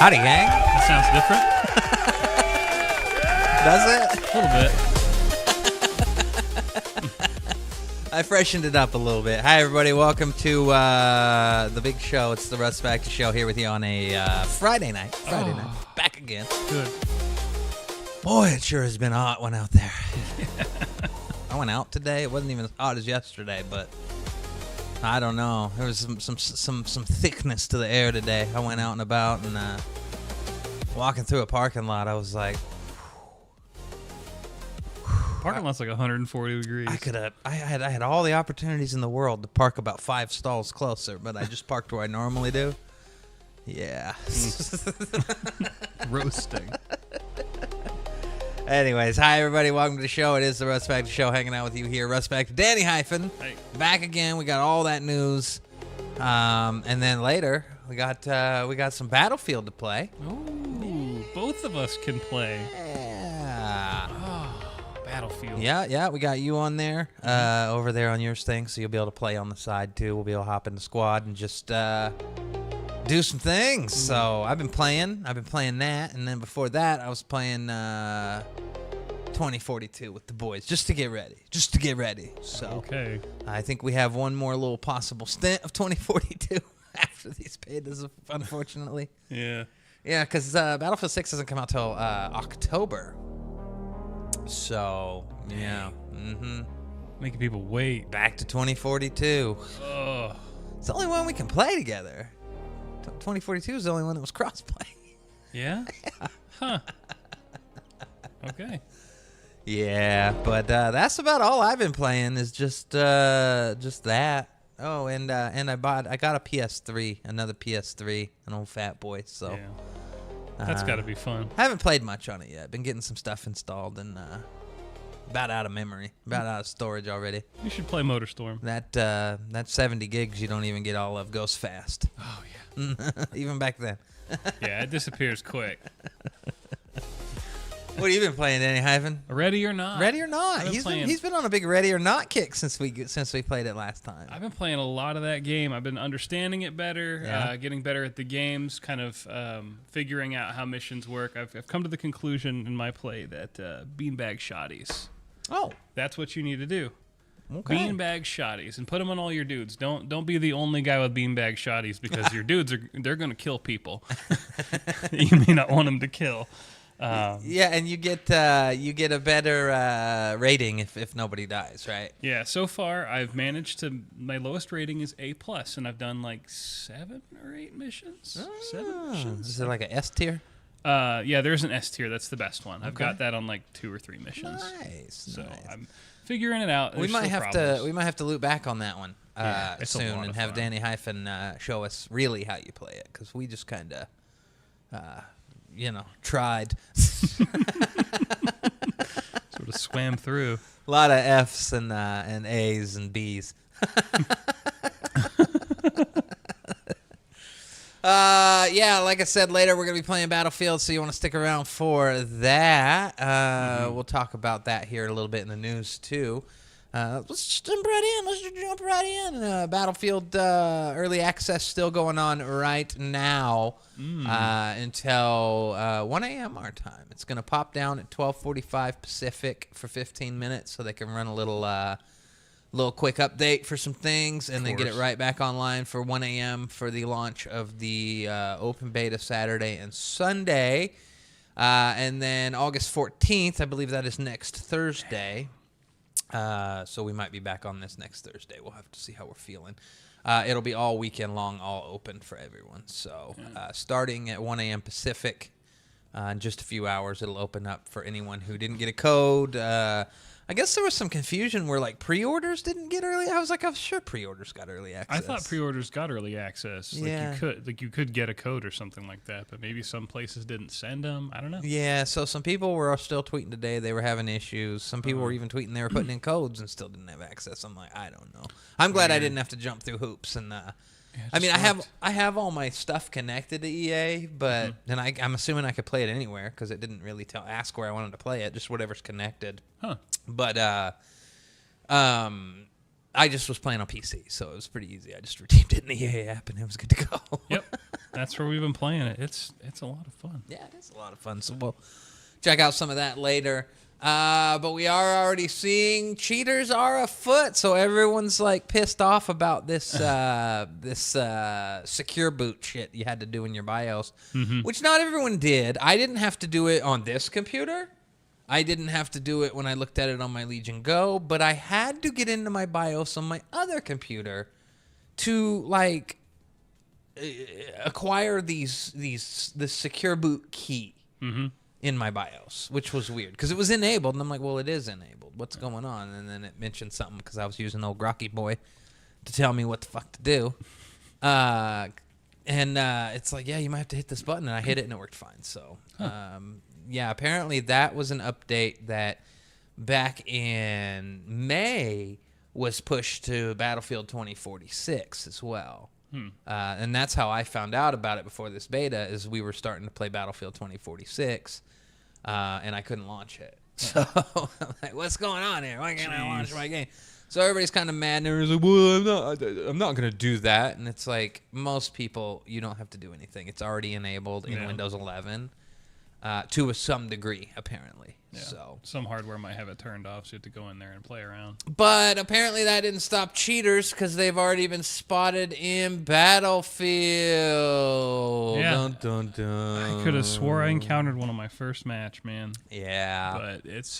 Howdy, gang. That sounds Does it? A little bit. I freshened it up a little bit. Hi, everybody. Welcome to the big show. It's the Russ Factor Show here with you on a Friday night. Back again. Good. Boy, it sure has been a hot one out there. I went out today. It wasn't even as hot as yesterday, but I don't know. There was some thickness to the air today. I went out and about and walking through a parking lot. I was like, Parking lot's like 140 degrees. I had all the opportunities in the world to park about 5 stalls closer, but I just parked where I normally do. Yeah. Roasting. Anyways, hi everybody, welcome to the show. It is the Russ Factor Show, hanging out with you here. Russ Factor, Danny Hyphen, Hey. back again. We got all that news, and then later we got some Battlefield to play. Oh, both of us can play. Yeah. Battlefield. Yeah, we got you on there, over there on your thing, so you'll be able to play on the side too. We'll be able to hop in the squad and just do some things. So I've been playing that, and then before that I was playing 2042 with the boys just to get ready. So Okay. I think we have one more little possible stint of 2042 after these betas, unfortunately. Yeah. Yeah, because Battlefield 6 doesn't come out till October. So, yeah. Making people wait. Back to 2042. Oh. It's the only one we can play together. 2042 is the only one that was crossplay. Yeah? Huh. Okay. Yeah, but that's about all I've been playing is just that. Oh, and I got a PS3, another PS3, an old fat boy. So Yeah. That's got to be fun. I haven't played much on it yet. Been getting some stuff installed and about out of memory, about out of storage already. You should play MotorStorm. That 70 gigs you don't even get all of goes fast. Oh, yeah. Even back then. Yeah, it disappears quick. What have you been playing, Danny Hyphen? Ready or not? Ready or not? I've been He's been on a big ready or not kick since we played it last time. I've been playing a lot of that game. I've been understanding it better, Yeah. getting better at the games, kind of figuring out how missions work. I've come to the conclusion in my play that beanbag shotties. Oh, That's what you need to do. okay. Beanbag shotties, and put them on all your dudes. Don't be the only guy with beanbag shotties because your dudes they're going to kill people. You may not want them to kill. Yeah, and you get a better rating if nobody dies, right? Yeah, so far I've managed to. My lowest rating is A+, and I've done like 7 or 8 missions. 7 missions. Is it like a S tier? Yeah, there's an S tier. That's the best one. I've Okay. got that on like 2 or 3 missions. Nice. So nice. I'm figuring it out. We There's might still have problems. to loop back on that one Yeah, it's a soon lot and of have fun. Danny Hyphen show us really how you play it, because we just kind of tried. Sort of swam through. A lot of F's and A's and B's. Yeah, like I said, later we're going to be playing Battlefield, so you want to stick around for that. We'll talk about that here a little bit in the news, too. Let's just jump right in. Battlefield early access still going on right now until 1 a.m. our time. It's going to pop down at 12:45 Pacific for 15 minutes, so they can run a little quick update for some things, and then get it right back online for 1 a.m. for the launch of the open beta Saturday and Sunday. And then August 14th, I believe that is next Thursday. So we might be back on this next Thursday. We'll have to see how we're feeling. It'll be all weekend long, all open for everyone. So starting at 1 a.m. Pacific, in just a few hours, it'll open up for anyone who didn't get a code. I guess there was some confusion where like pre-orders didn't get early. I was like, I'm sure pre-orders got early access. I thought pre-orders got early access. Yeah. You could get a code or something like that, but maybe some places didn't send them. I don't know. Yeah, so some people were still tweeting today they were having issues. Some people were even tweeting they were putting in codes and still didn't have access. I'm like, I don't know. I'm glad I didn't have to jump through hoops and I mean, I have all my stuff connected to EA, but then I'm assuming I could play it anywhere because it didn't really ask where I wanted to play it, just whatever's connected. Huh. But I just was playing on PC, so it was pretty easy. I just redeemed it in the EA app, and it was good to go. Yep. That's where we've been playing it. It's a lot of fun. Yeah, it is a lot of fun. So we'll check out some of that later. But we are already seeing cheaters are afoot. So everyone's like pissed off about this secure boot shit you had to do in your BIOS, which not everyone did. I didn't have to do it on this computer. I didn't have to do it when I looked at it on my Legion Go, but I had to get into my BIOS on my other computer to like acquire this secure boot key in my BIOS, which was weird because it was enabled, and I'm like, well, it is enabled. What's going on? And then it mentioned something because I was using old Grocky Boy to tell me what the fuck to do. It's like, yeah, you might have to hit this button, and I hit it, and it worked fine. So, yeah, apparently that was an update that back in May was pushed to Battlefield 2046 as well. And that's how I found out about it before this beta, is we were starting to play Battlefield 2046, and I couldn't launch it. So I'm like, what's going on here? Why can't I launch my game? So everybody's kind of mad, and everyone's like, well, I'm not going to do that. And it's like, most people, you don't have to do anything. It's already enabled in Windows 11 to some degree, apparently. Yeah. So some hardware might have it turned off, so you have to go in there and play around. But apparently that didn't stop cheaters, because they've already been spotted in Battlefield. Yeah. Dun, dun, dun. I could have swore I encountered one on my first match, man. Yeah. But it's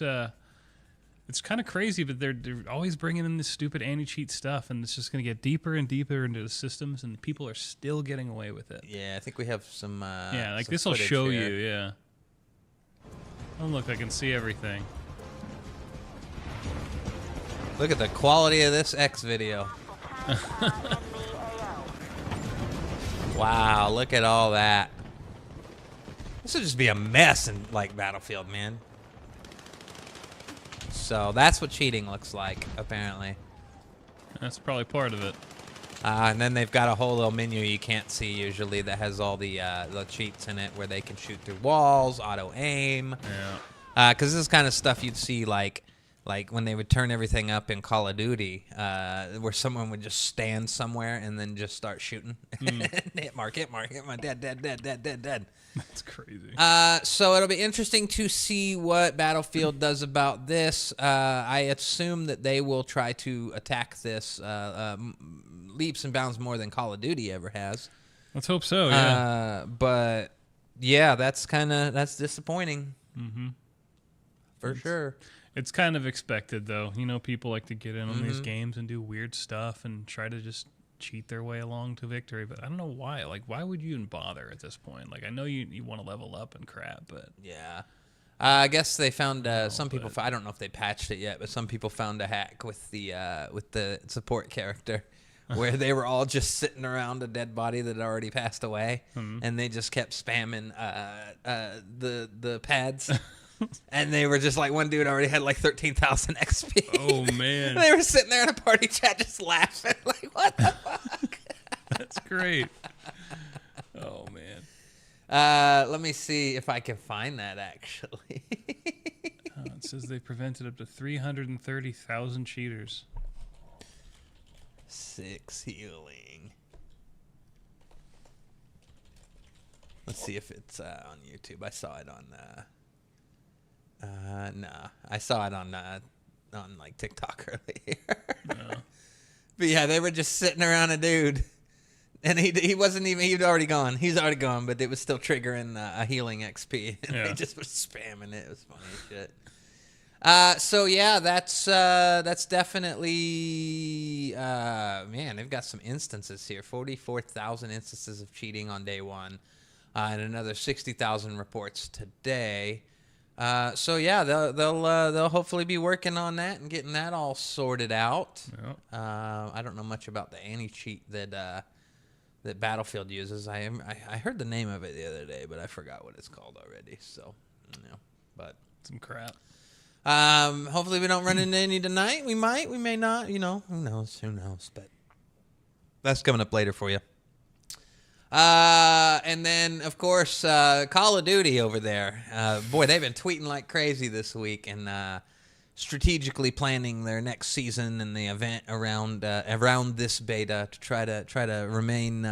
kind of crazy, but they're always bringing in this stupid anti-cheat stuff, and it's just going to get deeper and deeper into the systems, and people are still getting away with it. Yeah, I think we have some yeah, like some this will footage show here. you, yeah. Oh, look, I can see everything. Look at the quality of this X video. Wow, look at all that. This would just be a mess in, like, Battlefield, man. So that's what cheating looks like, apparently. That's probably part of it. And then they've got a whole little menu you can't see usually that has all the cheats in it, where they can shoot through walls, auto aim. Yeah. Because this is kind of stuff you'd see like when they would turn everything up in Call of Duty, where someone would just stand somewhere and then just start shooting. hit mark, dead. That's crazy. So it'll be interesting to see what Battlefield does about this. I assume that they will try to attack this leaps and bounds more than Call of Duty ever has. Let's hope so, yeah. But yeah, that's disappointing. For sure. It's kind of expected, though. You know, people like to get in on these games and do weird stuff and try to just cheat their way along to victory, but I don't know why. Like, why would you even bother at this point? Like, I know you want to level up and crap, but yeah. I guess they found some people. I don't know if they patched it yet, but some people found a hack with the support character, where they were all just sitting around a dead body that had already passed away, and they just kept spamming the pads. And they were just like, one dude already had like 13,000 XP. Oh, man. And they were sitting there in a party chat just laughing. Like, what the fuck? That's great. Oh, man. Let me see if I can find that, actually. It says they prevented up to 330,000 cheaters. 6 healing. Let's see if it's on YouTube. I saw it on... nah. I saw it on like TikTok earlier. No. But yeah, they were just sitting around a dude, and he wasn't even. He'd already gone. He's already gone, but it was still triggering a healing XP. And they just were spamming it. It was funny as shit. So yeah, that's definitely man. They've got some instances here. 44,000 instances of cheating on day one, and another 60,000 reports today. So yeah, they'll hopefully be working on that and getting that all sorted out. Yep. I don't know much about the anti-cheat that Battlefield uses. I heard the name of it the other day, but I forgot what it's called already. So, but some crap. Hopefully we don't run into any tonight. We might, we may not. Who knows? But that's coming up later for you. And then, of course, Call of Duty over there. Boy, they've been tweeting like crazy this week and strategically planning their next season and the event around this beta to try to remain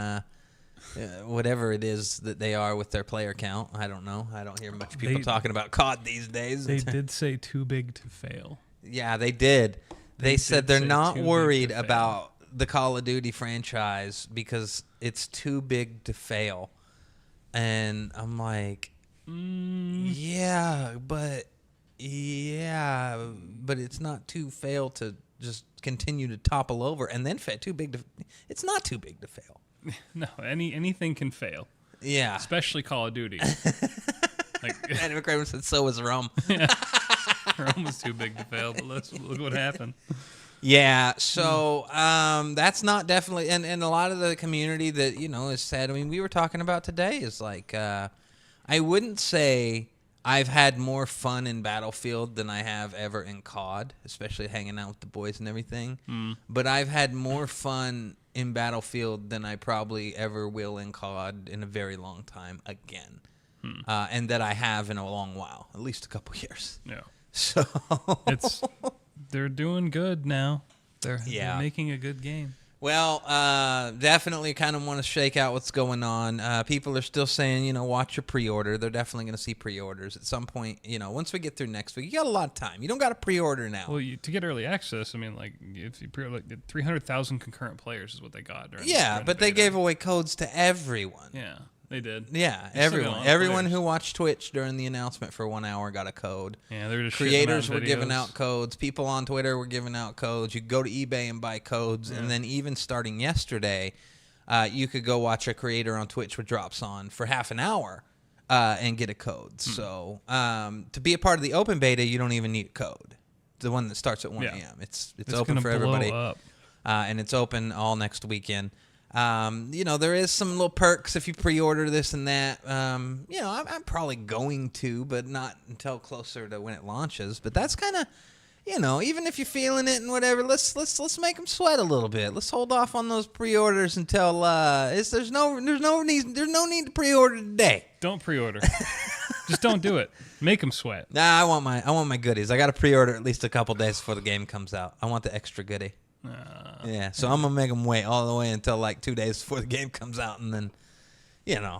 whatever it is that they are with their player count. I don't know. I don't hear much people talking about COD these days. They did say too big to fail. Yeah, they did. They said they're not worried fail. about the Call of Duty franchise because it's too big to fail. And I'm like, yeah, but it's not too fail to just continue to topple over and then too big to. It's not too big to fail. No, anything can fail. Yeah, especially Call of Duty. Like, Adam Kramer said, so was Rome. Yeah. Rome was too big to fail, but look what happened. Yeah, so that's not definitely, and a lot of the community that, is said, I mean, we were talking about today is like, I wouldn't say I've had more fun in Battlefield than I have ever in COD, especially hanging out with the boys and everything, but I've had more fun in Battlefield than I probably ever will in COD in a very long time again, and that I have in a long while, at least a couple years. Yeah. So they're doing good now. They're making a good game. Well, definitely kind of want to shake out what's going on. People are still saying, watch your pre-order. They're definitely going to see pre-orders at some point. Once we get through next week, you got a lot of time. You don't got to pre-order now. Well, to get early access, I mean, like if you pre-order, 300,000 concurrent players is what they got. Yeah, but they gave away codes to everyone. Yeah. They did. Yeah, everyone who watched Twitch during the announcement for 1 hour got a code. Yeah, they were just creators were giving out codes. People on Twitter were giving out codes. You could go to eBay and buy codes, and then even starting yesterday, you could go watch a creator on Twitch with drops on for half an hour and get a code. So to be a part of the open beta, you don't even need a code. The one that starts at 1 a.m. It's open for everybody, and it's open all next weekend. There is some little perks if you pre-order this and that. I'm probably going to, but not until closer to when it launches. But that's kind of, even if you're feeling it and whatever, let's make them sweat a little bit. Let's hold off on those pre-orders until there's no need to pre-order today. Don't pre-order. Just don't do it. Make them sweat. Nah, I want my goodies. I got to pre-order at least a couple days before the game comes out. I want the extra goodie. Yeah, so I'm gonna make them wait all the way until like 2 days before the game comes out, and then,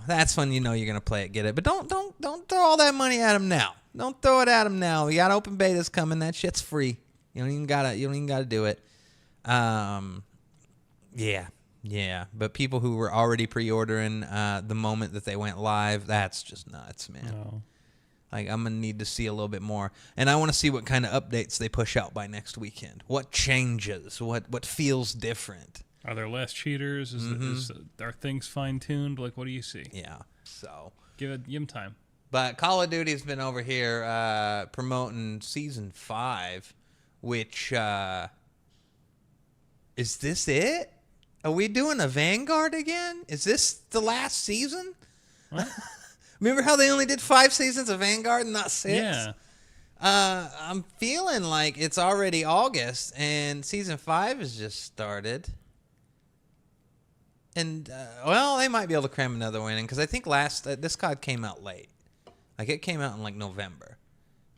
that's when you're gonna play it, get it. But don't throw all that money at them now. Don't throw it at them now. We got open betas coming. That shit's free. You don't even gotta do it. Yeah. But people who were already pre-ordering the moment that they went live, that's just nuts, man. No. Like, I'm going to need to see a little bit more. And I want to see what kind of updates they push out by next weekend. What changes? What feels different? Are there less cheaters? Are things fine-tuned? Like, what do you see? Yeah. So give them time. But Call of Duty's been over here promoting Season 5, which... is this it? Are we doing a Vanguard again? Is this the last season? What? Remember how they only did 5 seasons of Vanguard and not 6? Yeah. I'm feeling like it's already August and Season 5 has just started. And, they might be able to cram another one in because I think this COD came out late. Like, it came out in, November.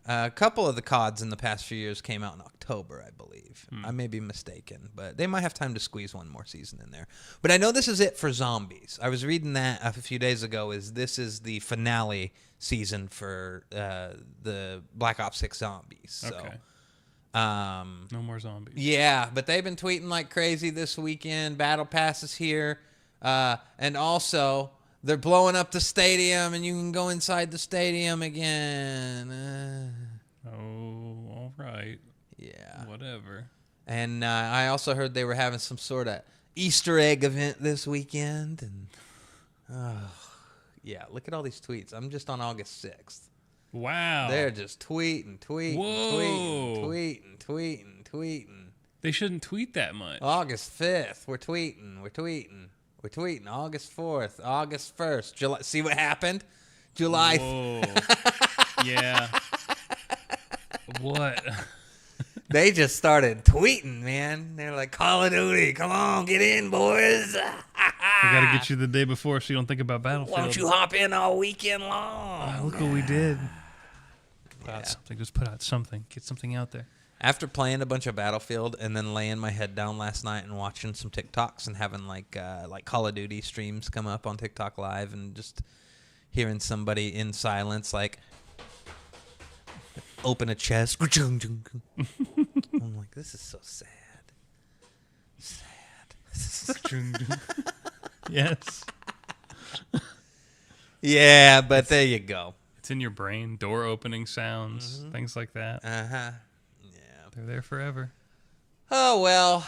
A couple of the CODs in the past few years came out in October, I believe. I may be mistaken, but they might have time to squeeze one more season in there. But I know this is it for zombies. I was reading that a few days ago. This is the finale season for the Black Ops 6 zombies. So, okay. No more zombies. Yeah, but they've been tweeting like crazy this weekend. Battle Pass is here, and also. They're blowing up the stadium, and you can go inside the stadium again. Oh, all right. Yeah. Whatever. And I also heard they were having some sort of Easter egg event this weekend. And yeah, look at all these tweets. I'm just on August 6th. Wow. They're just tweeting. Whoa. Tweeting. They shouldn't tweet that much. August 5th, we're tweeting. August 4th, August 1st. July. See what happened? July. Whoa. Yeah. What? They just started tweeting, man. They're like, Call of Duty, come on, get in, boys. We got to get you the day before so you don't think about Battlefield. Why don't you hop in all weekend long? Look what we did. Put out something. Just put out something. Get something out there. After playing a bunch of Battlefield and then laying my head down last night and watching some TikToks and having like Call of Duty streams come up on TikTok Live and just hearing somebody in silence like open a chest. I'm like, this is so sad. Yes. Yeah, but there you go. It's in your brain. Door opening sounds, things like that. Yeah. They're there forever. Oh well,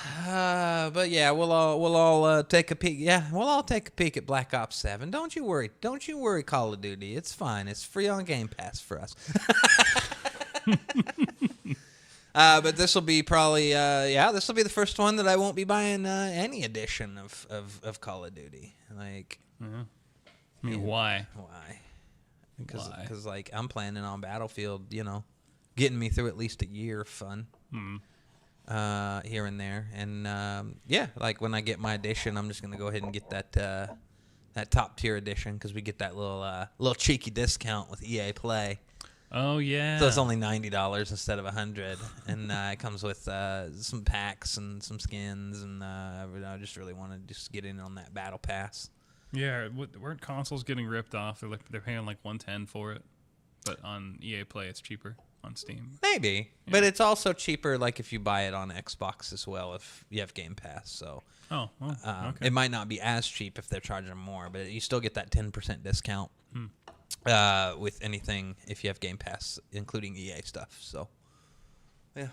but yeah, we'll all take a peek. Yeah, we'll all take a peek at Black Ops 7. Don't you worry. Don't you worry, Call of Duty. It's fine. It's free on Game Pass for us. But this will be probably this will be the first one that I won't be buying any edition of Call of Duty. Like, I mean, why? Why? Because like I'm planning on Battlefield, getting me through at least a year of fun. Here and there, and like when I get my edition, I'm just gonna go ahead and get that top tier edition because we get that little cheeky discount with EA Play. Oh yeah. So it's only $90 instead of $100, and it comes with some packs and some skins, and I just really want to just get in on that battle pass. Yeah, weren't consoles getting ripped off? They're paying like $110 for it, but on EA Play it's cheaper on Steam. Maybe, but it's also cheaper like if you buy it on Xbox as well if you have Game Pass. So okay. It might not be as cheap if they're charging more, but you still get that 10% discount with anything if you have Game Pass, including EA stuff. So, yeah.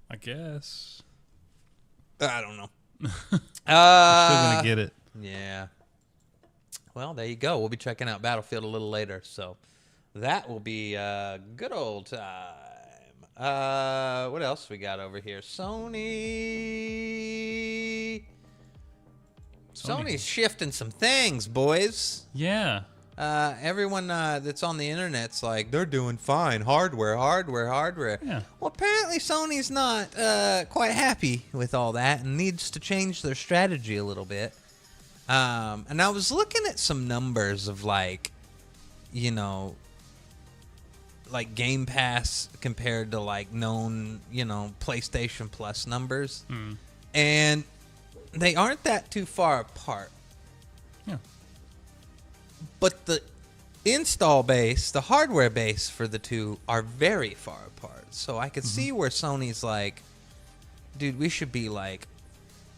I guess. I don't know. Still gonna get it. Yeah. Well, there you go. We'll be checking out Battlefield a little later, so that will be a good old time. What else we got over here? Sony's shifting some things, boys. Yeah. Everyone that's on the internet's like, they're doing fine. Hardware. Yeah. Well, apparently Sony's not quite happy with all that and needs to change their strategy a little bit. And I was looking at some numbers of like Game Pass compared to like known, PlayStation Plus numbers. And they aren't that too far apart. Yeah. But the install base, the hardware base for the two are very far apart. So I could see where Sony's like, dude, we should be like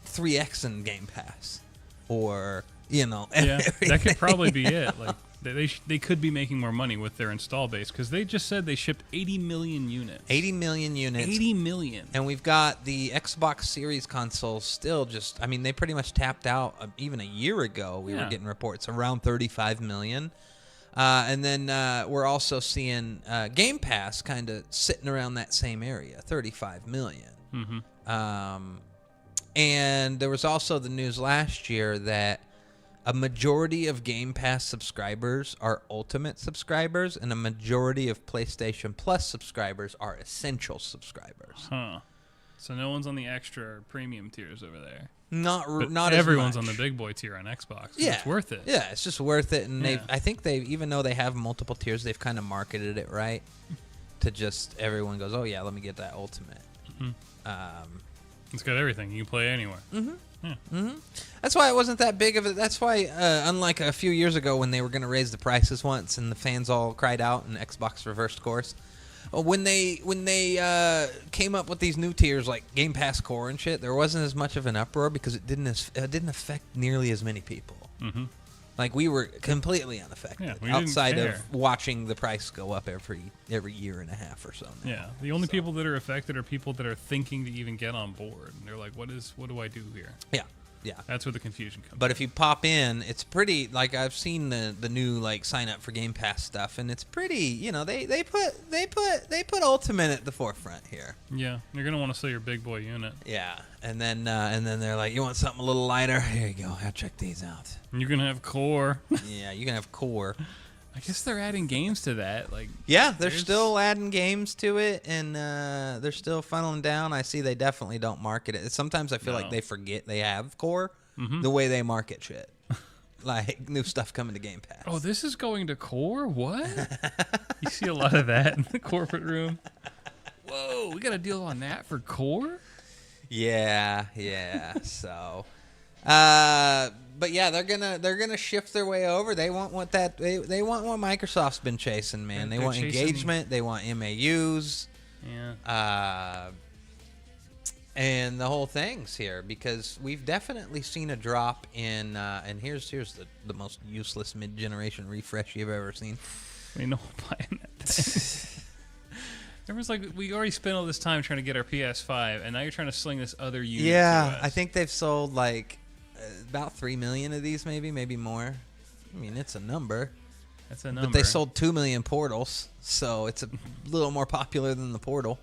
3x in Game Pass. Or, yeah, that could probably be it. Like they could be making more money with their install base because they just said they shipped 80 million units. 80 million units. 80 million. And we've got the Xbox Series consoles still they pretty much tapped out even a year ago. We were getting reports around 35 million. And then we're also seeing Game Pass kind of sitting around that same area, 35 million. And there was also the news last year that a majority of Game Pass subscribers are Ultimate subscribers, and a majority of PlayStation Plus subscribers are Essential subscribers. Huh. So no one's on the extra or premium tiers over there. Not everyone's as much. on the big boy tier on Xbox. Yeah, it's worth it. Yeah, it's just worth it, and I think they've, even though they have multiple tiers, they've kind of marketed it right to just everyone goes, oh yeah, let me get that Ultimate. It's got everything. You can play anywhere. That's why it wasn't that big of a... That's why, unlike a few years ago when they were going to raise the prices once and the fans all cried out and Xbox reversed course, when they came up with these new tiers like Game Pass Core and shit, there wasn't as much of an uproar because it didn't affect nearly as many people. Like, we were completely unaffected outside of watching the price go up every year and a half or so now. Yeah, the only people that are affected are people that are thinking to even get on board. And they're like, what do I do here? Yeah. That's where the confusion comes But if you pop in, it's pretty, like, I've seen the new, like, sign up for Game Pass stuff, and it's pretty, they put Ultimate at the forefront here. Yeah, you're going to want to sell your big boy unit. Yeah, and then they're like, you want something a little lighter? Here you go, I'll check these out. And you're going to have Core. Yeah, you're going to have Core. I guess they're adding games to that. Yeah, they're still adding games to it, and they're still funneling down. I see they definitely don't market it. Sometimes I feel like they forget they have Core the way they market shit. Like new stuff coming to Game Pass. Oh, this is going to Core? What? You see a lot of that in the corporate room. Whoa, we got a deal on that for core? Yeah. So, but yeah, they're gonna shift their way over. They want what they want what Microsoft's been chasing, man. They want engagement. They want MAUs. Yeah. And the whole thing's here because we've definitely seen a drop in. And here's the most useless mid-generation refresh you've ever seen. We know buying that thing. Everyone's like, we already spent all this time trying to get our PS5, and now you're trying to sling this other unit to us. I think they've sold like about 3 million of these, maybe more. I mean, it's a number. That's a number. But they sold 2 million portals, so it's a little more popular than the portal.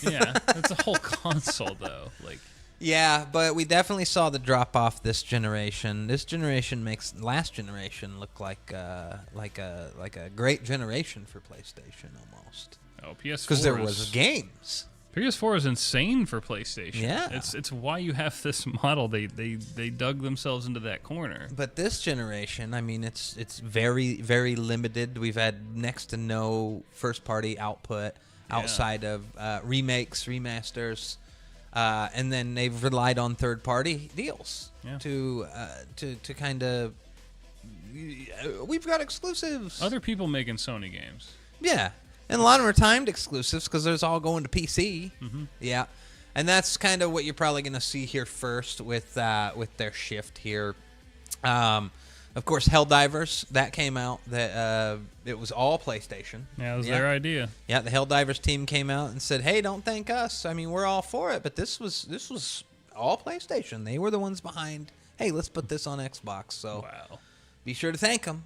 Yeah, that's a whole console, though. Like, yeah, but we definitely saw the drop off this generation. This generation makes last generation look like a great generation for PlayStation almost. Oh, PS4 because there was games. PS4 is insane for PlayStation. Yeah, it's why you have this model. They dug themselves into that corner. But this generation, I mean, it's very, very limited. We've had next to no first party output outside of remakes, remasters, and then they've relied on third party deals to kind of. We've got exclusives. Other people making Sony games. Yeah. And a lot of them are timed exclusives because there's all going to PC. Mm-hmm. Yeah. And that's kind of what you're probably going to see here first with their shift here. Of course, Helldivers, that came out. That it was all PlayStation. Yeah, it was their idea. Yeah, the Helldivers team came out and said, hey, don't thank us. I mean, we're all for it. But this was all PlayStation. They were the ones behind, hey, let's put this on Xbox. So wow. Be sure to thank them.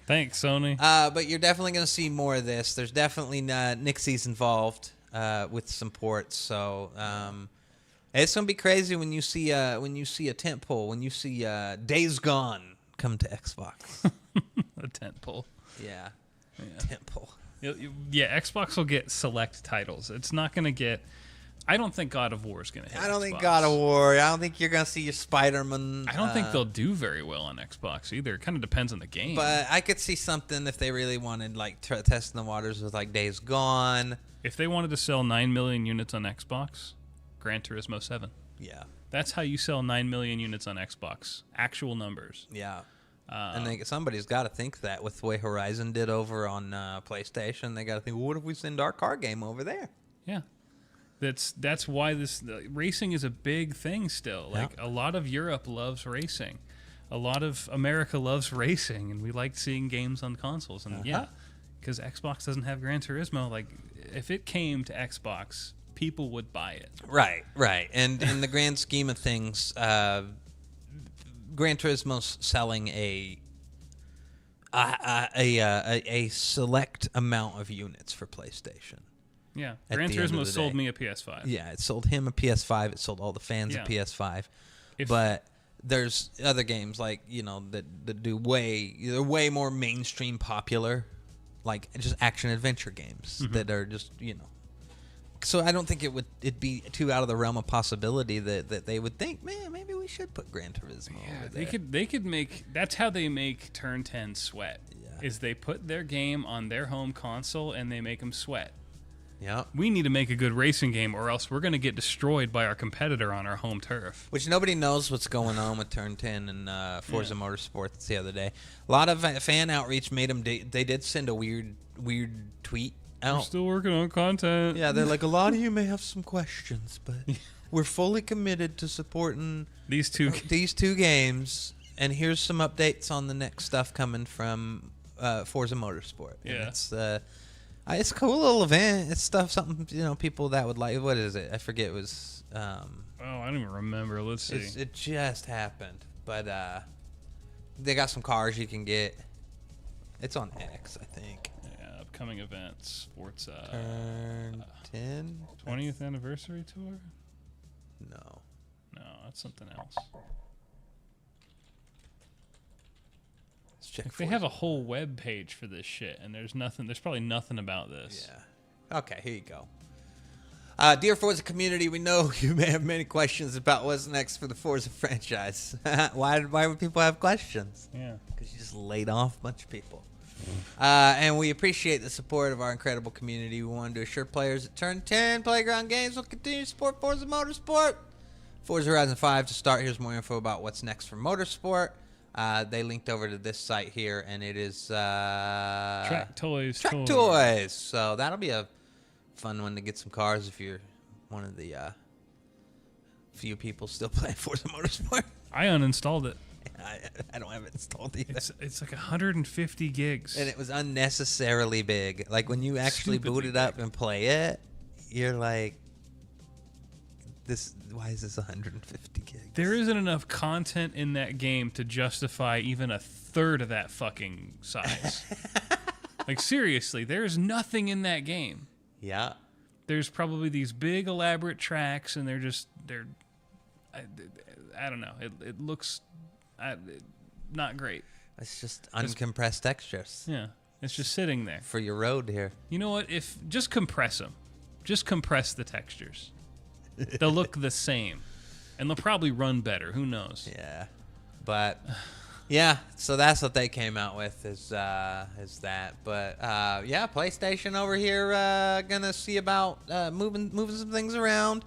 Thanks, Sony. But you're definitely going to see more of this. There's definitely Nixie's involved with some ports, so it's going to be crazy when you see a tentpole, when you see Days Gone come to Xbox. A tentpole. Yeah. Tentpole. Yeah, Xbox will get select titles. It's not going to get. I don't think God of War is going to hit I don't Xbox. think God of War. I don't think you're going to see your Spider-Man. I don't think they'll do very well on Xbox either. It kind of depends on the game. But I could see something if they really wanted, like, testing the waters with, like, Days Gone. If they wanted to sell 9 million units on Xbox, Gran Turismo 7. Yeah. That's how you sell 9 million units on Xbox. Actual numbers. Yeah. And somebody's got to think that with the way Horizon did over on PlayStation. They got to think, well, what if we send our car game over there? Yeah. That's why racing is a big thing still. Like a lot of Europe loves racing, a lot of America loves racing, and we like seeing games on consoles. And because Xbox doesn't have Gran Turismo, like if it came to Xbox, people would buy it. Right. And in the grand scheme of things, Gran Turismo's selling a select amount of units for PlayStation. Yeah, Gran Turismo sold me a PS5. Yeah, it sold him a PS5. It sold all the fans a PS5. But there's other games like that do they're way more mainstream popular, like just action adventure games that are just So I don't think it'd be too out of the realm of possibility that they would think, man, maybe we should put Gran Turismo over there. They could make. That's how they make Turn 10 sweat. Yeah. Is they put their game on their home console and they make them sweat. Yeah, we need to make a good racing game, or else we're going to get destroyed by our competitor on our home turf. Which nobody knows what's going on with Turn 10 and Forza Motorsport the other day. A lot of fan outreach made them. They did send a weird tweet out. We're still working on content. Yeah, they're like, a lot of you may have some questions, but we're fully committed to supporting these two games. And here's some updates on the next stuff coming from Forza Motorsport. Yeah, it's a cool little event. It's something people that would like. What is it? I forget. It was. I don't even remember. Let's see. It just happened, but they got some cars you can get. It's on X, I think. Yeah, upcoming events. Forza. Turn 10. 20th anniversary tour. No, that's something else. They have a whole web page for this shit, and there's probably nothing about this. Yeah. Okay, here you go. Dear Forza community, we know you may have many questions about what's next for the Forza franchise. Why would people have questions? Yeah. Because you just laid off a bunch of people. And we appreciate the support of our incredible community. We want to assure players that Turn 10 Playground Games will continue to support Forza Motorsport. Forza Horizon 5 to start. Here's more info about what's next for Motorsport. They linked over to this site here, and it is Track Toys. Track Toys. So that'll be a fun one to get some cars if you're one of the few people still playing Forza Motorsport. I uninstalled it. I don't have it installed either. It's like 150 gigs. And it was unnecessarily big. Like when you actually boot it up and play it, you're like, why is this 150 gigs? There isn't enough content in that game to justify even a third of that fucking size. Like seriously, there's nothing in that game. Yeah. There's probably these big elaborate tracks, and they're I don't know. It looks not great. It's just uncompressed textures. Yeah, it's just sitting there for your road here. You know what? If just compress them, just compress the textures. They'll look the same, and they'll probably run better. Who knows? Yeah, but yeah. So that's what they came out with is that. But yeah, PlayStation over here gonna see about moving some things around,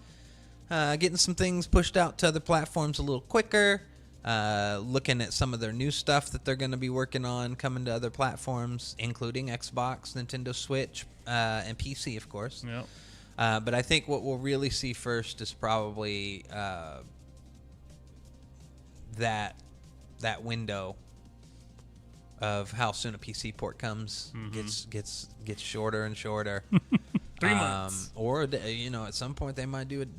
getting some things pushed out to other platforms a little quicker. Looking at some of their new stuff that they're going to be working on coming to other platforms, including Xbox, Nintendo Switch, and PC, of course. Yep. But I think what we'll really see first is probably that window of how soon a PC port comes gets shorter and shorter. 3 months. Or at some point they might do it.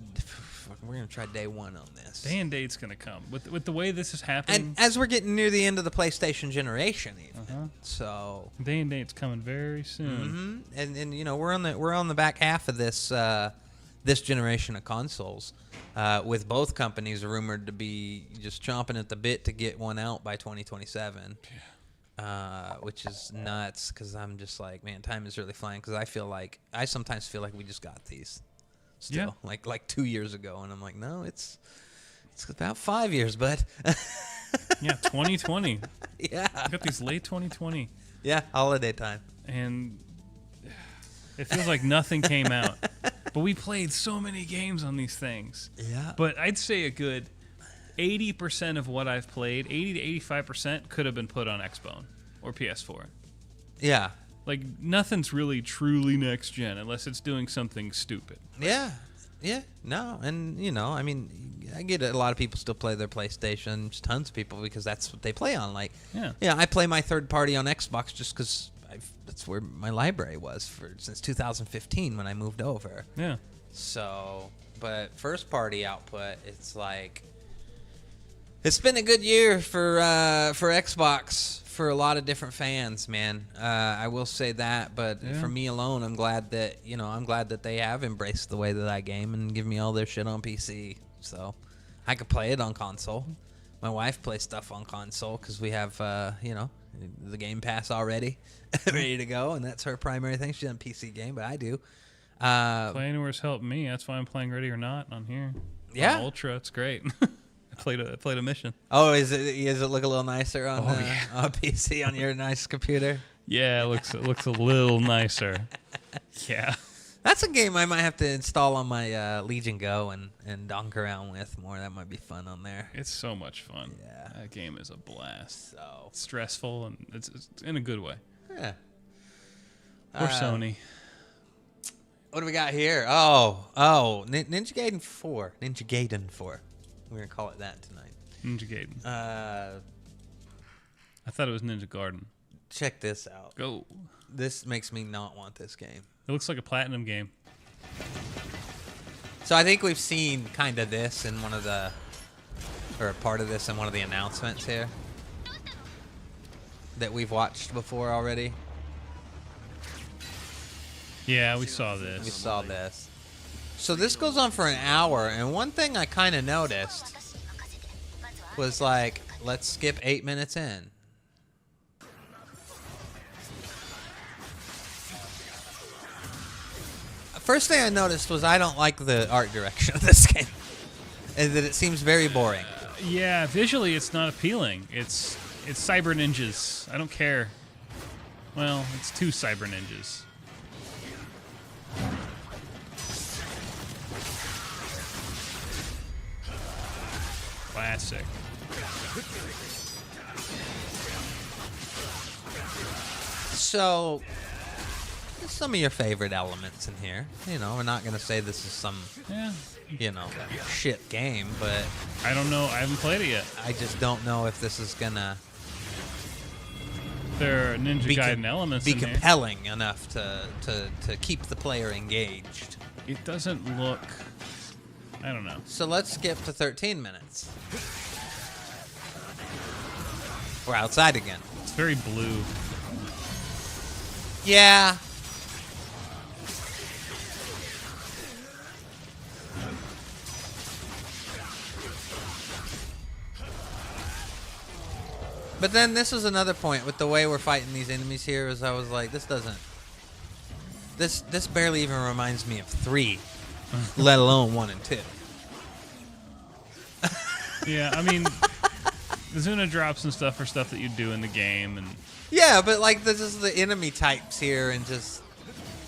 We're gonna try day one on this. Day and date's gonna come with the way this is happening. And as we're getting near the end of the PlayStation generation, even so, day and date's coming very soon. And we're on the back half of this generation of consoles, with both companies rumored to be just chomping at the bit to get one out by 2027. Yeah. Which is nuts because I'm just like, man, time is really flying. Because I sometimes feel like we just got these. Still, like 2 years ago, and I'm like, no, it's about 5 years, bud. Yeah, 2020. Yeah, I got these late 2020. Yeah, holiday time, and it feels like nothing came out. But we played so many games on these things. Yeah, but I'd say a good 80% of what I've played, 80 to 85%, could have been put on Xbone or PS4. Yeah. Like, nothing's really truly next gen unless it's doing something stupid. Yeah. Yeah. No. And, I mean, I get it. A lot of people still play their PlayStation. Just tons of people because that's what they play on. Like, yeah, I play my third party on Xbox just because that's where my library was since 2015 when I moved over. Yeah. So, but first party output, it's like, it's been a good year for Xbox. For a lot of different fans, man. I will say that, but for me alone, I'm glad that they have embraced the way that I game and give me all their shit on PC. So I could play it on console. My wife plays stuff on console because we have, the Game Pass already ready to go, and that's her primary thing. She doesn't PC game, but I do. Play Anywhere's helped me. That's why I'm playing Ready or Not on here. Yeah, on Ultra, it's great. I played a mission. Oh, does it look a little nicer on PC on your nice computer? Yeah, it looks a little nicer. Yeah. That's a game I might have to install on my Legion Go and donk around with more. That might be fun on there. It's so much fun. Yeah. That game is a blast. So it's stressful, and it's in a good way. Yeah. Or Sony. What do we got here? Oh, Ninja Gaiden 4. Ninja Gaiden 4. We're going to call it that tonight. Ninja Gaiden. I thought it was Ninja Garden. Check this out. Go. This makes me not want this game. It looks like a platinum game. So I think we've seen kind of this in or part of this in one of the announcements here that we've watched before already. Yeah, we saw this. We saw this. So this goes on for an hour, and one thing I kind of noticed was like, let's skip 8 minutes in. First thing I noticed was I don't like the art direction of this game, and that it seems very boring. Yeah, visually it's not appealing. It's cyber ninjas. I don't care. Well, it's 2 cyber ninjas. Classic. So, some of your favorite elements in here. You know, we're not going to say this is some, you know, shit game, but... I don't know. I haven't played it yet. I just don't know if this is going to... There are Ninja Gaiden elements be in there. compelling enough to keep the player engaged. It doesn't look... I don't know. So let's skip to 13 minutes. We're outside again. It's very blue. Yeah. But then this was another point with the way we're fighting these enemies here is I was like, this doesn't... This barely even reminds me of 3, let alone 1 and 2. Yeah, I mean, the Zuna drops and stuff are stuff that you do in the game, and yeah, but like this is the enemy types here, and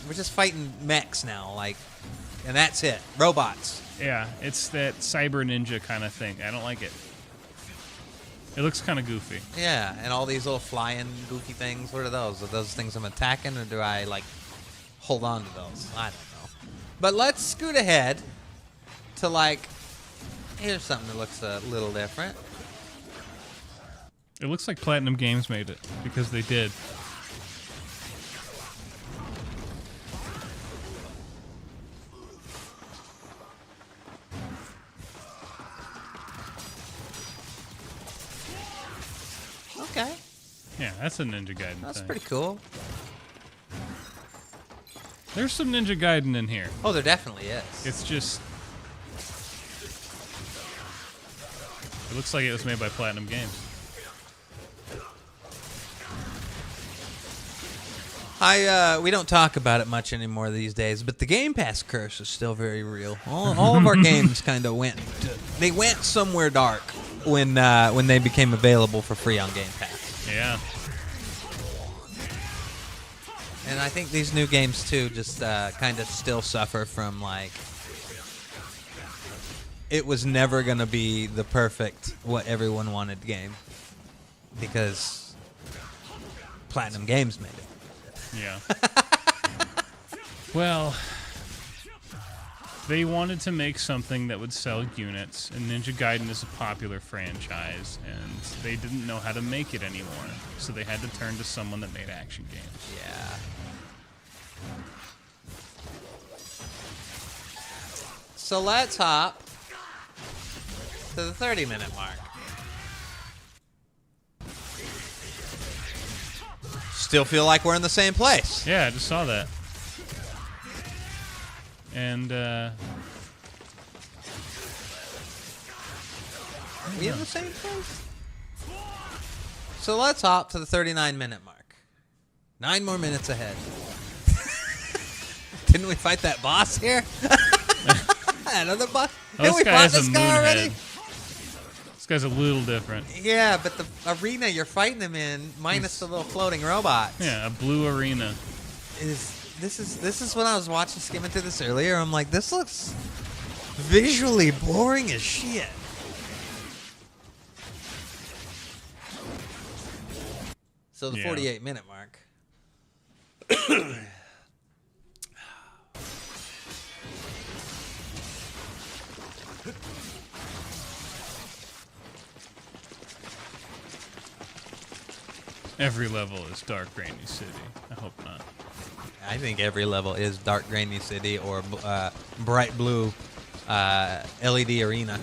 we're just fighting mechs now, like, and that's it, robots. yeah, it's that cyber ninja kind of thing. I don't like it. It looks kind of goofy. Yeah, and all these little flying goofy things. What are those? Are those things I'm attacking, or do I like hold on to those? I don't know. But let's scoot ahead to like. Here's something that looks a little different. It looks like Platinum Games made it, because they did. Okay. Yeah, that's a Ninja Gaiden That's thing. pretty cool. There's some Ninja Gaiden in here. Oh, there definitely is. It's just... It looks like it was made by Platinum Games. We don't talk about it much anymore these days, but the Game Pass curse is still very real. All of our games kind of went somewhere dark when they became available for free on Game Pass. Yeah. And I think these new games too just kind of still suffer from like it was never gonna be the perfect what everyone wanted game because Platinum Games made it. Yeah. Well, they wanted to make something that would sell units, and Ninja Gaiden is a popular franchise, and they didn't know how to make it anymore, so they had to turn to someone that made action games. Yeah. So let's hop to the 30-minute mark. Still feel like we're in the same place. Yeah, I just saw that. And, We in the same place? So let's hop to the 39-minute mark. 9 more minutes ahead. Didn't we fight that boss here? Another boss? Oh, Didn't we guy fight has this a guy moon already? head. This guy's a little different. Yeah, but the arena you're fighting him in, minus the little floating robots. Yeah, a blue arena. This is when I was watching skimming through this earlier. I'm like, this looks visually boring as shit. So the Yeah. 48-minute mark. Every level is Dark Rainy City. I hope not. I think every level is Dark Grainy City or Bright Blue LED Arena.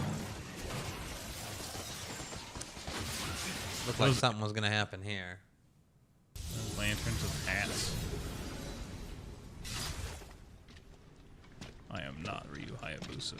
Looked like something was going to happen here. Lanterns with hats. I am not Ryu Hayabusa.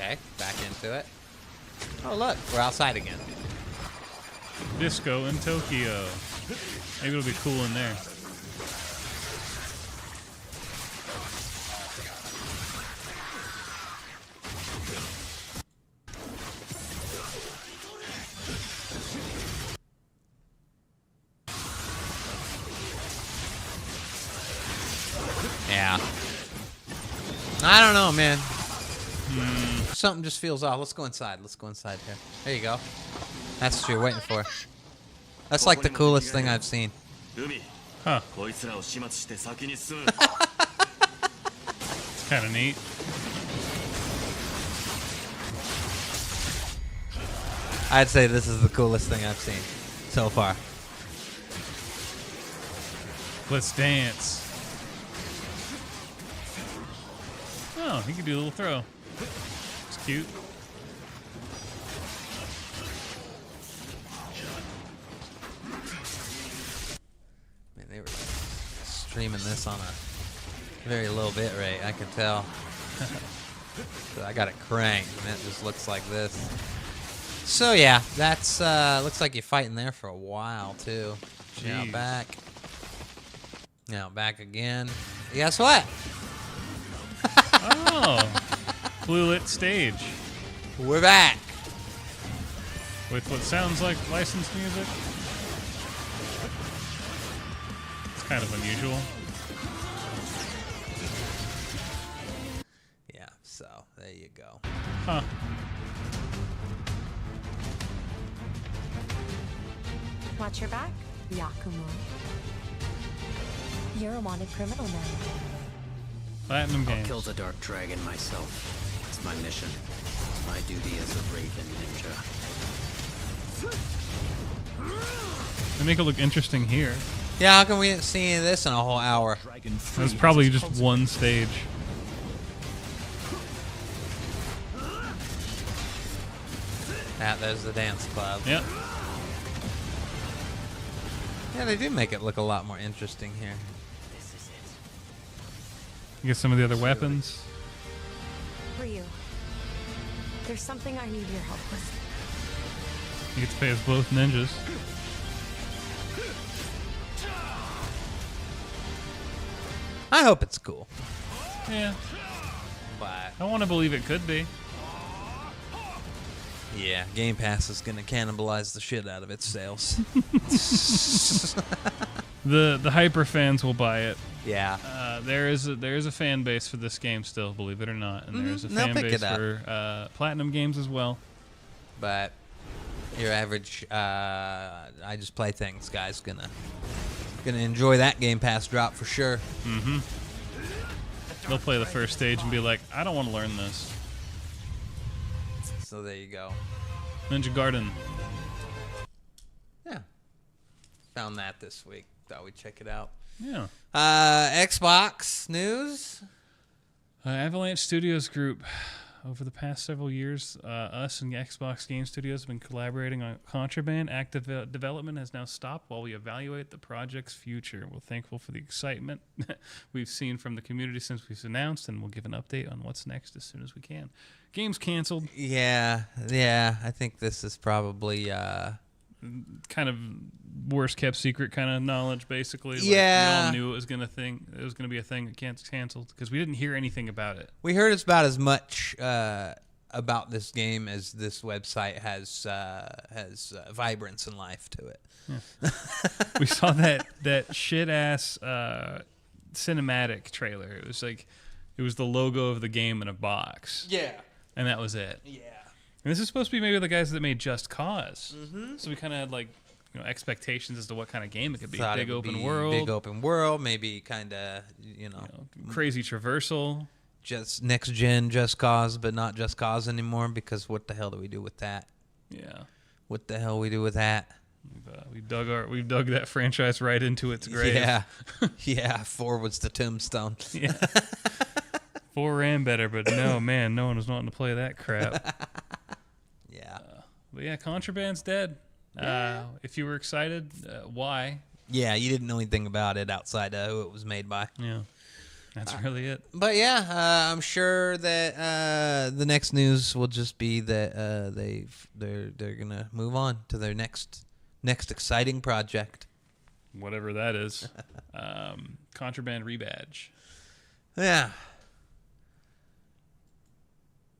Okay, back into it. Oh, look, we're outside again. Disco in Tokyo. Maybe it'll be cool in there. Yeah. I don't know, man. Something just feels off. Let's go inside. Let's go inside here. There you go. That's what you're waiting for. That's like the coolest thing I've seen. Huh. It's kind of neat. I'd say this is the coolest thing I've seen so far. Let's dance. Oh, he can do a little throw. It's cute. Man, they were streaming this on a very low bit rate, I can tell. I got it cranked, and it just looks like this. So yeah, that's looks like you're fighting there for a while too. Now Jeez. back. Now back again. Guess what? Oh, blue lit stage We're back. with what sounds like licensed music. It's kind of unusual. Yeah, so there you go. Huh. Watch your back, Yakumo. You're a wanted criminal now. Platinum I'll games. kill the Dark Dragon myself. It's my mission. It's my duty as a Raven ninja. They make it look interesting here. Yeah, how come we didn't see any of this in a whole hour? That's probably just one stage. There's the dance club. Yep. Yeah, they do make it look a lot more interesting here. You get some of the other weapons. Ryu, there's something I need your help with. You get to play as both ninjas. I hope it's cool. Yeah. But I want to believe it could be. yeah, Game Pass is gonna cannibalize the shit out of its sales. The hyper fans will buy it. Yeah. There is a fan base for this game still, believe it or not, and there's a they'll fan pick base it up. for platinum games as well. But your average I just play things guy's gonna enjoy that Game Pass drop for sure. Mm-hmm. They'll play the first stage and be like, I don't want to learn this. So there you go. Ninja Gaiden. Yeah. Found that this week. Thought we'd check it out. Yeah. Xbox news. Avalanche Studios Group. Over the past several years, us and Xbox Game Studios have been collaborating on Contraband. Active development has now stopped while we evaluate the project's future. We're thankful for the excitement we've seen from the community since we've announced, and we'll give an update on what's next as soon as we can. Game's canceled. Yeah. I think this is probably Kind of worst kept secret kind of knowledge, basically. Like, Yeah. we all knew it was gonna be a thing that gets canceled because we didn't hear anything about it. we heard about as much about this game as this website has vibrance and life to it. We saw that shit ass cinematic trailer. It was the logo of the game in a box. Yeah. And that was it. Yeah. And this is supposed to be maybe the guys that made Just Cause. Mm-hmm. So we kind of had like expectations as to what kind of game it could be. Thought Big it would open be world. Big open world, maybe kind of, Crazy traversal. just next gen Just Cause, but not Just Cause anymore, because what the hell do we do with that? Yeah. What the hell we do with that? We've dug that franchise right into its grave. Yeah. Yeah, 4 was the tombstone. Yeah. 4 ran better, but no one was wanting to play that crap. Yeah. But yeah, Contraband's dead. If you were excited, why? Yeah, you didn't know anything about it outside of who it was made by. Yeah. That's really it. But yeah, I'm sure that the next news will just be that they're gonna move on to their next exciting project. Whatever that is. Contraband rebadge. Yeah.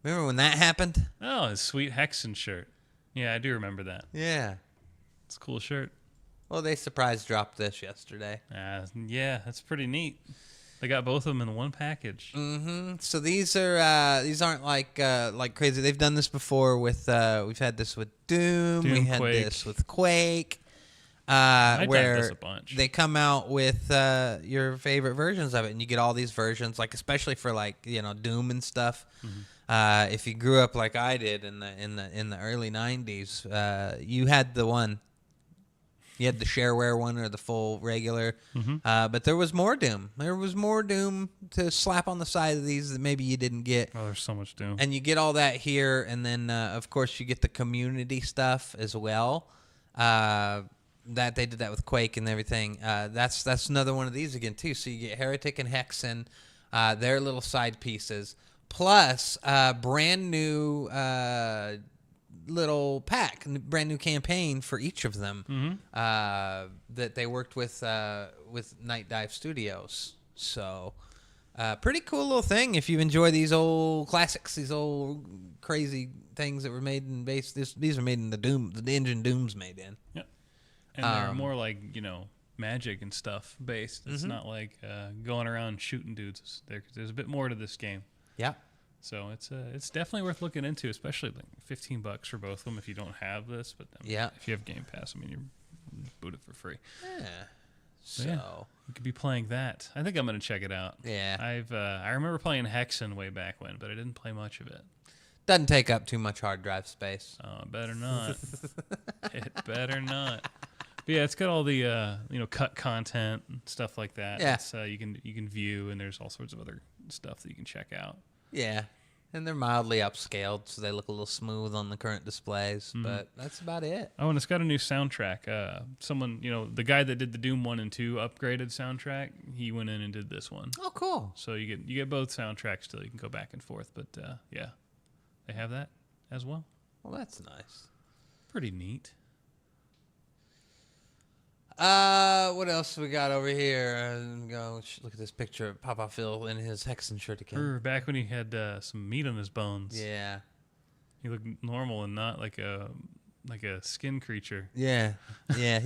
Remember when that happened? Oh, his sweet Hexen shirt. Yeah, I do remember that. Yeah. It's a cool shirt. Well, they surprise dropped this yesterday. Yeah, that's pretty neat. They got both of them in one package. Mm-hmm. So these aren't like crazy. They've done this before with we've had this with Doom. We had Quake. this with Quake. I've Where had this a bunch. they come out with your favorite versions of it, and you get all these versions, like especially for like Doom and stuff. Mm-hmm. If you grew up like I did in the early '90s, you had the one. You had the shareware one or the full regular, but there was more Doom. There was more Doom to slap on the side of these that maybe you didn't get. Oh, there's so much Doom. And you get all that here, and then of course you get the community stuff as well. That they did that with Quake and everything. That's another one of these again too. So you get Heretic and Hexen, their little side pieces, plus brand new little pack, brand new campaign for each of them that they worked with Night Dive Studios. So pretty cool little thing if you enjoy these old classics, these old crazy things that were made in base. These are made in the engine Doom's made in. Yep. And they're more like magic and stuff based. It's not like going around shooting dudes. There's a bit more to this game. Yeah. So it's definitely worth looking into, especially like $15 for both of them if you don't have this. But if you have Game Pass, you're boot it for free. Yeah. So you could be playing that. I think I'm gonna check it out. Yeah. I remember playing Hexen way back when, but I didn't play much of it. doesn't take up too much hard drive space. Oh, it better not. It better not. But yeah, it's got all the cut content and stuff like that. Yeah. It's, you can view, and there's all sorts of other stuff that you can check out. Yeah. And they're mildly upscaled, so they look a little smooth on the current displays, but that's about it. Oh, and it's got a new soundtrack. Someone, the guy that did the Doom 1 and 2 upgraded soundtrack, he went in and did this one. Oh, cool. So you get both soundtracks still. You can go back and forth, but yeah, they have that as well. Well, that's nice. Pretty neat. What else we got over here? Go look at this picture of Papa Phil in his Hexen shirt again. Back when he had some meat on his bones. Yeah. He looked normal and not like a skin creature. Yeah. Yeah,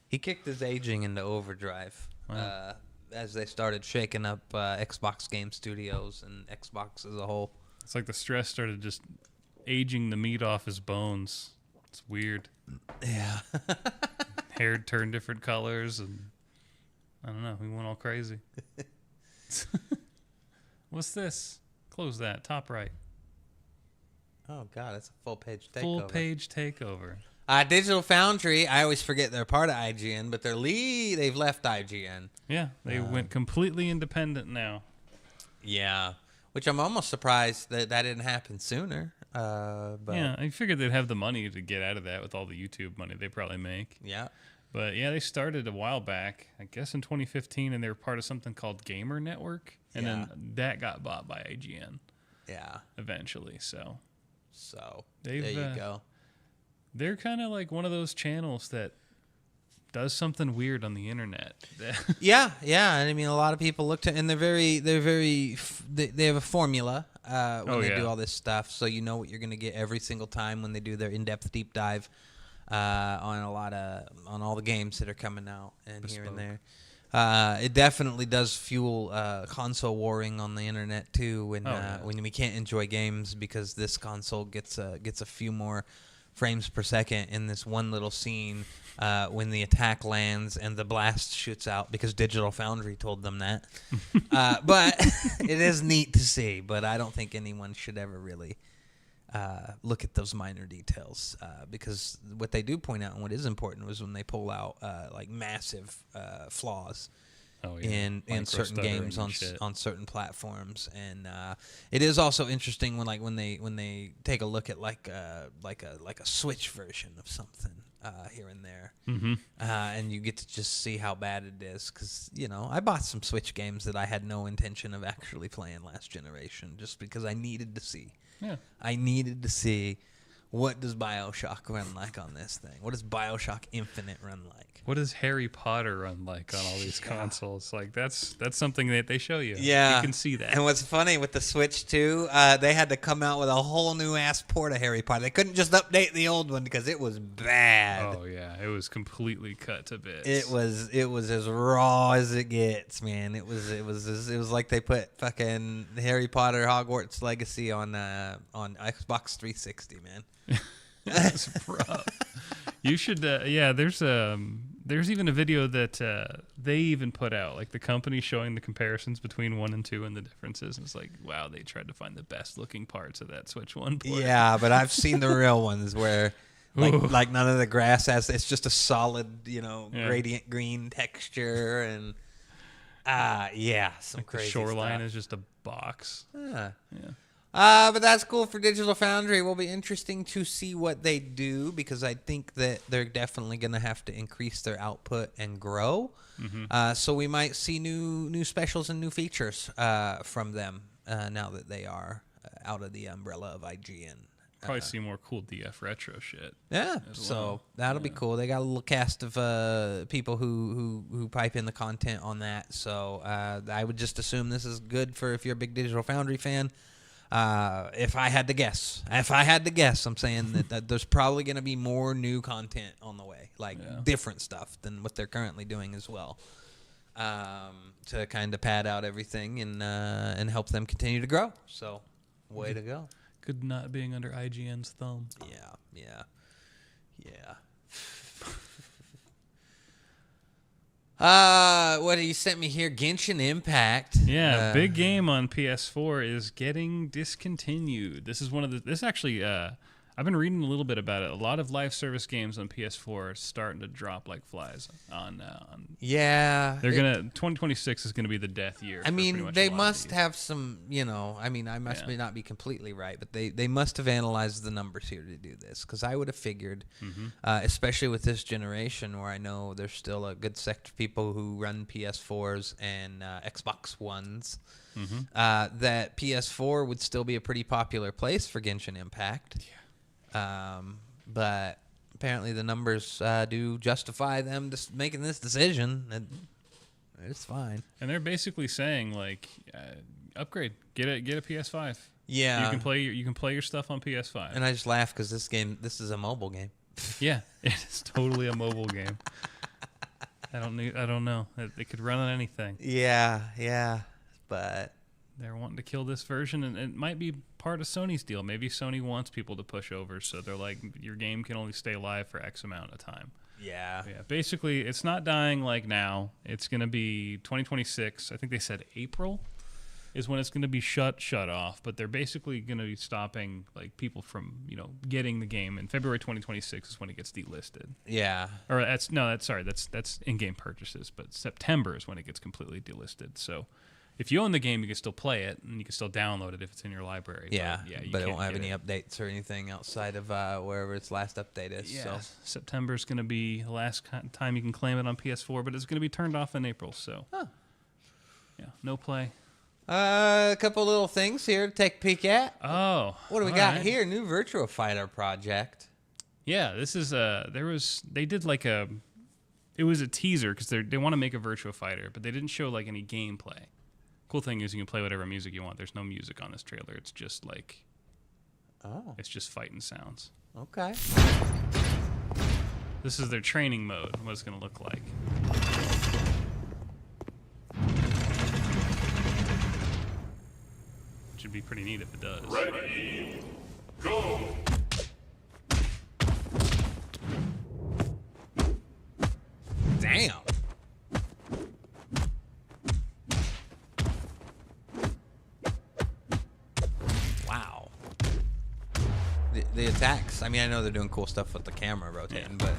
he kicked his aging into overdrive. Wow. As they started shaking up Xbox Game Studios and Xbox as a whole. It's like the stress started just aging the meat off his bones. It's weird. Yeah. Hair turned different colors, and I don't know. We went all crazy. What's this? Close that. Top right. Oh, God, it's a full-page takeover. Full-page takeover. Digital Foundry, I always forget they're part of IGN, but they've left IGN. Yeah, they went completely independent now. Yeah, which I'm almost surprised that didn't happen sooner. But yeah, I figured they'd have the money to get out of that with all the YouTube money they probably make. Yeah. But yeah, they started a while back, I guess in 2015, and they were part of something called Gamer Network, and then that got bought by IGN. Yeah. Eventually, so there you go. They're kind of like one of those channels that does something weird on the internet. Yeah. And I mean, a lot of people look to, and they have a formula when they do all this stuff, so you know what you're going to get every single time when they do their in-depth deep dive on all the games that are coming out and here and there. It definitely does fuel console warring on the internet too when we can't enjoy games because this console gets a few more frames per second in this one little scene when the attack lands and the blast shoots out because Digital Foundry told them that. But it is neat to see, but I don't think anyone should ever really look at those minor details because what they do point out and what is important was when they pull out like massive flaws in certain games on certain platforms, and it is also interesting when they take a look at like a Switch version of something, here and there. And you get to just see how bad it is. Because, you know, I bought some Switch games that I had no intention of actually playing last generation just because I needed to see. Yeah. I needed to see what does BioShock run like on this thing? What does BioShock Infinite run like? What does Harry Potter run like on all these consoles? Like that's something that they show you. Yeah, you can see that. And what's funny with the Switch too, they had to come out with a whole new ass port of Harry Potter. They couldn't just update the old one because it was bad. Oh yeah, it was completely cut to bits. It was as raw as it gets, man. It was like they put fucking Harry Potter Hogwarts Legacy on Xbox 360, man. That's rough. You should, there's even a video that they even put out, like the company showing the comparisons between 1 and 2 and the differences. And it's like, wow, they tried to find the best looking parts of that Switch 1 port. Yeah, but I've seen the real ones where like none of the grass it's just a solid, you know, gradient green texture and some like crazy the shoreline stuff. is just a box. Yeah. Yeah. But that's cool for Digital Foundry. It will be interesting to see what they do because I think that they're definitely going to have to increase their output and grow. So we might see new specials and new features from them now that they are out of the umbrella of IGN. Probably see more cool DF retro shit. Yeah, so that'll be cool. They got a little cast of people who pipe in the content on that. So I would just assume this is good for if you're a big Digital Foundry fan. If I had to guess, I'm saying that there's probably going to be more new content on the way, like different stuff than what they're currently doing as well, to kind of pad out everything and help them continue to grow. So, way to go. Good not being under IGN's thumb. Yeah. What you sent me here? Genshin Impact. Yeah, big game on PS4 is getting discontinued. This is this actually, I've been reading a little bit about it. A lot of live service games on PS4 are starting to drop like flies on yeah. They're 2026 is gonna be the death year. I mean, they must have some, you know, I mean, I must not be completely right, but they must have analyzed the numbers here to do this because I would have figured, especially with this generation where I know there's still a good sect of people who run PS4s and Xbox Ones, that PS4 would still be a pretty popular place for Genshin Impact. Yeah. But apparently the numbers do justify them just making this decision. And it's fine. And they're basically saying like, upgrade, get a PS5. Yeah, you can play your stuff on PS5. And I just laugh because this is a mobile game. Yeah, it is totally a mobile game. I don't know. It could run on anything. Yeah, but they're wanting to kill this version, and it might be part of Sony's deal. Maybe Sony wants people to push over, so they're like, your game can only stay live for X amount of time. Yeah. Basically, it's not dying like now. It's going to be 2026. I think they said April is when it's going to be shut off, but they're basically going to be stopping like people from, you know, getting the game. And February 2026 is when it gets delisted. Yeah. Or that's in-game purchases, but September is when it gets completely delisted. So if you own the game, you can still play it, and you can still download it if it's in your library. But it won't have any updates or anything outside of wherever its last update is. Yeah, so September is going to be the last time you can claim it on PS4, but it's going to be turned off in April. So, yeah, no play. A couple little things here to take a peek at. Oh, what do we got here? New Virtua Fighter project. Yeah, this is they did like it was a teaser because they want to make a Virtua Fighter, but they didn't show like any gameplay. Cool thing is you can play whatever music you want. There's no music on this trailer. It's just like, it's just fighting sounds. Okay. This is their training mode. What it's going to look like. Which would be pretty neat if it does. Ready, go. Damn. Wow. The attacks, I mean, I know they're doing cool stuff with the camera rotating, but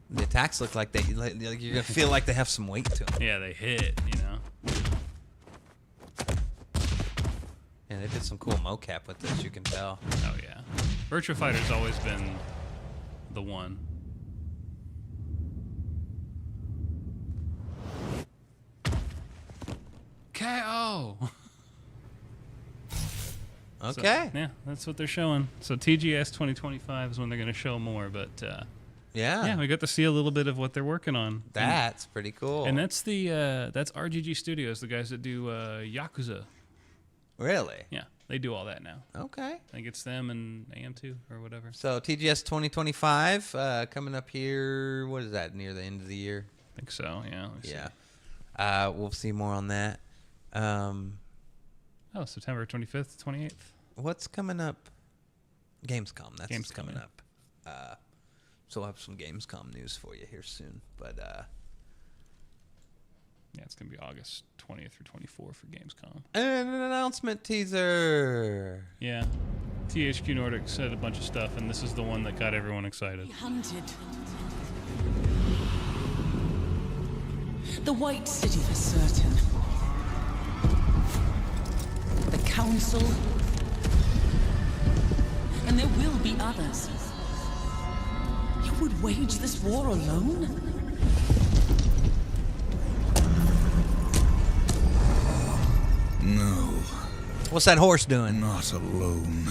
the attacks look like you're going to feel like they have some weight to them. Yeah, they hit, you know. Yeah, they did some cool mocap with this, you can tell. Oh, yeah. Virtua Fighter's always been the one. KO. Okay. So, yeah, that's what they're showing. So TGS 2025 is when they're going to show more. But yeah, we got to see a little bit of what they're working on. That's pretty cool. And that's that's RGG Studios, the guys that do Yakuza. Really? Yeah, they do all that now. Okay. I think it's them and AM2 or whatever. So TGS 2025 coming up here. What is that? Near the end of the year? I think so. Yeah. Yeah. We'll see more on that. September 25th, 28th. What's coming up? Gamescom. That's what's Gamescom, coming yeah. up. So we'll have some Gamescom news for you here soon. But Yeah, it's going to be August 20th through 24th for Gamescom. and an announcement teaser. Yeah. THQ Nordic said a bunch of stuff, and this is the one that got everyone excited. Hunted. The White City for certain. The Council. And there will be others. You would wage this war alone? No, What's that horse doing? not alone.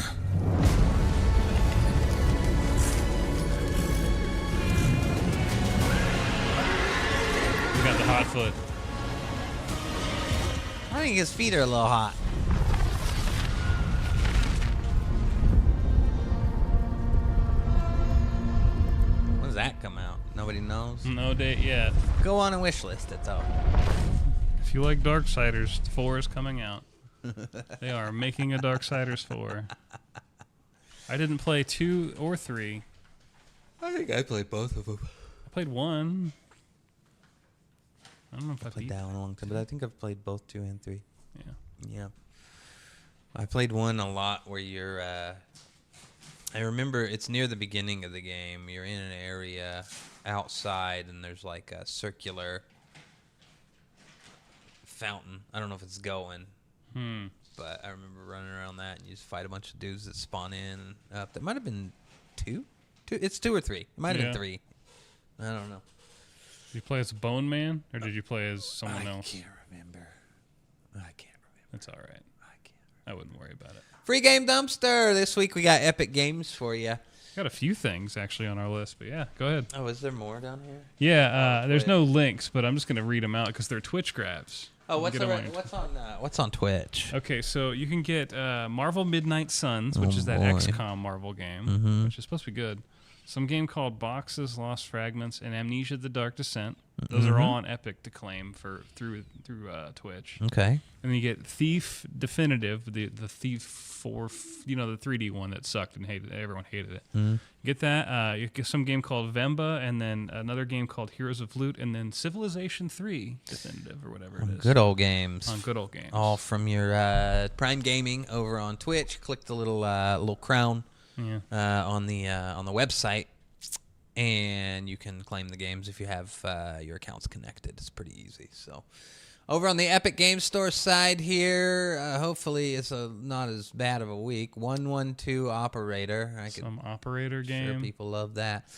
We got the hot foot. I think his feet are a little hot. When does that come out? Nobody knows. No date yet. Go on a wish list. It's all. If you like Darksiders, 4 is coming out. They are making a Darksiders 4. I didn't play 2 or 3. I think I played both of them. I played 1. I don't know if I Played beat that one a long time, but I think I've played both 2 and 3. Yeah. Yeah. I played 1 a lot where you're, I remember it's near the beginning of the game. You're in an area outside and there's like a circular fountain. I don't know if it's going, but I remember running around that and you just fight a bunch of dudes that spawn in and up. That might have been 2? It's 2 or 3. It might have been 3. I don't know. Did you play as a Bone Man, or did you play as someone I else? can't remember. I can't remember. That's all right. I can't. I wouldn't worry about it. Free Game Dumpster. This week we got Epic Games for you. Got a few things actually on our list, but yeah, go ahead. Oh, is there more down here? Yeah, there's Twitch. no links, but I'm just gonna read them out because they're Twitch grabs. Oh, Get 'em on your- what's on Twitch? Okay, so you can get Marvel Midnight Suns, which is that boy. XCOM Marvel game, which is supposed to be good. Some game called Boxes, Lost Fragments, and Amnesia: The Dark Descent. Those are all on Epic to claim through Twitch. Okay. And then you get Thief Definitive, the Thief 4, the 3D one that sucked and everyone hated it. Get that. You get some game called Vemba, and then another game called Heroes of Loot, and then Civilization 3 Definitive or whatever it is. Good old games. On Good Old Games. All from your Prime Gaming over on Twitch. Click the little crown on the website, and you can claim the games if you have your accounts connected. It's pretty easy. So, over on the Epic Game Store side here, hopefully it's not as bad of a week. 112 Operator. Some operator game. Sure, people love that.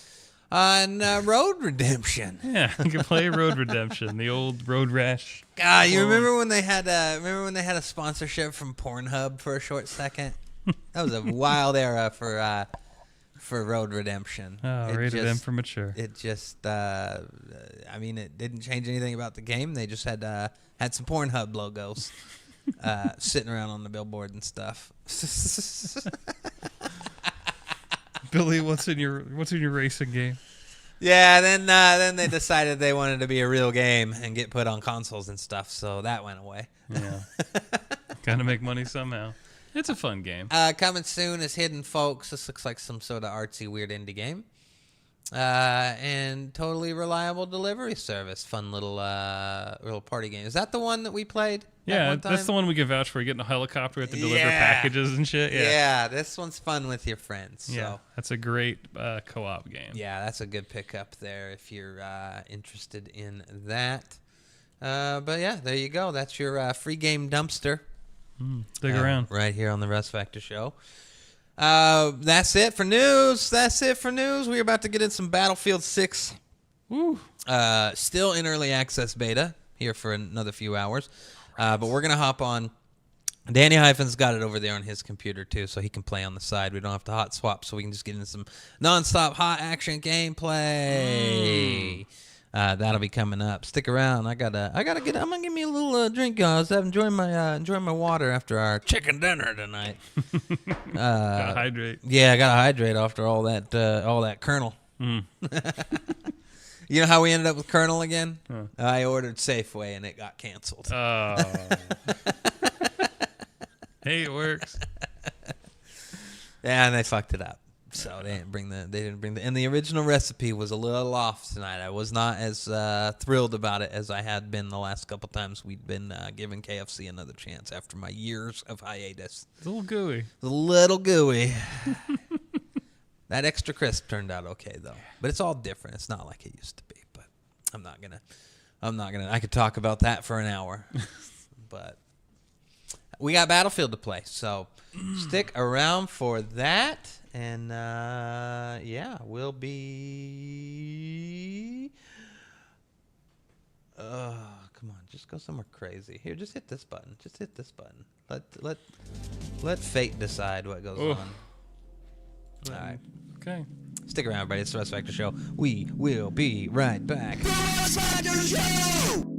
And Road Redemption. Yeah, you can play Road Redemption, the old Road Rash. God, you remember when they had a sponsorship from Pornhub for a short second? That was a wild era for Road Redemption. Oh, rated M for mature. It just, I mean, it didn't change anything about the game. They just had some Pornhub logos sitting around on the billboard and stuff. Billy, what's in your racing game? Yeah, then they decided they wanted to be a real game and get put on consoles and stuff, so that went away. Yeah, gotta make money somehow. It's a fun game. Coming soon is Hidden Folks. This looks like some sort of artsy, weird indie game. And totally reliable delivery service. Fun little party game. Is that the one that we played? Yeah, that's the one we can vouch for. You're getting a helicopter at the deliver packages and shit. Yeah, this one's fun with your friends. So. Yeah, that's a great co-op game. Yeah, that's a good pickup there if you're interested in that. But yeah, there you go. That's your free game dumpster. Stick around. Right here on the Russ Factor Show. That's it for news. We're about to get in some Battlefield 6. Woo. Still in early access beta here for another few hours. But we're going to hop on. Danny Hyphen's got it over there on his computer, too, so he can play on the side. We don't have to hot swap, so we can just get into some nonstop hot action gameplay. That'll be coming up. Stick around. I'm gonna give me a little drink, guys. I'm enjoying my water after our chicken dinner tonight. Gotta hydrate. Yeah, I gotta hydrate after all that Colonel. You know how we ended up with Colonel again? Huh. I ordered Safeway and it got canceled. Oh. Hey, it works. Yeah, and they fucked it up. So they didn't bring the and the original recipe was a little off tonight. I was not as thrilled about it as I had been the last couple times we'd been giving KFC another chance after my years of hiatus. It's a little gooey. A little gooey. That extra crisp turned out okay though. But it's all different. It's not like it used to be. But I'm not gonna I could talk about that for an hour. But we got Battlefield to play, so stick around for that. And, yeah, we'll be... come on, just go somewhere crazy. Here, just hit this button. Just hit this button. Let fate decide what goes on. All right. Okay. Stick around, everybody. It's the Russ Factor Show. We will be right back. Russ Factor Show!